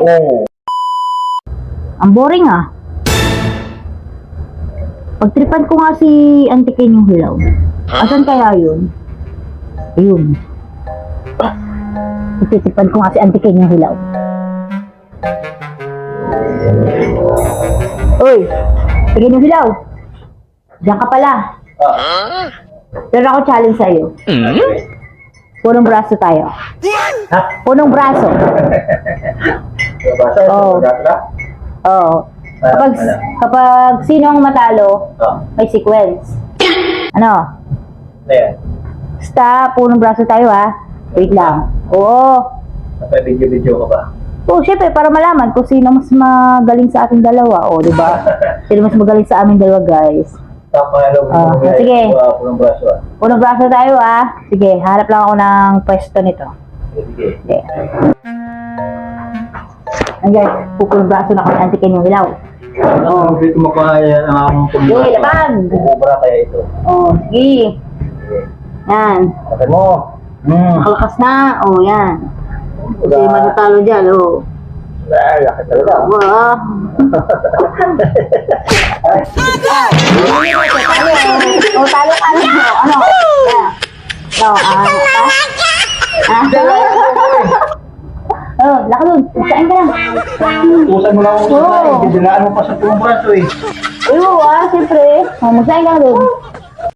Oh. Ang boring ah. Pagtripan ko nga si Auntie Ken yung hilaw. Asan kaya yun? Ayun. Pagtripan ko nga si Auntie Ken yung hilaw. Uy! Tigil yung hilaw. Diyan ka pala. Pero ako challenge sa'yo. Punong braso tayo. Punong braso. Oo. Oo. Kapag sino ang matalo, may sequence. Ano? Basta, punong braso tayo ha. Wait lang. Oo. Video ka ba? Oo, syempre, para malaman kung sino mas magaling sa ating dalawa. O, di ba? Sino mas magaling sa aming dalawa, guys. Sige. Punong braso tayo ha. Sige, hanap lang ako ng pwesto nito. Sige. Ayan, pupunong braso na kami Auntie Ken yung hilaw. Oo. Hindi ko makaya ang akong pumula. Sige, labag! Bubura kaya ito. Oo, sige. Yan. Bakit mo? Nakalakas na. Oo, yan. Hindi matatalo dyan, oo. Laki talaga. Wow. O, talo ka na. Ano? No, oh, laka dun. Saan ka lang? Usan mo lang ako sa Oo. Bibinaan mo pa sa pumong braso eh. Siyempre. Oh, magsain ka na dun.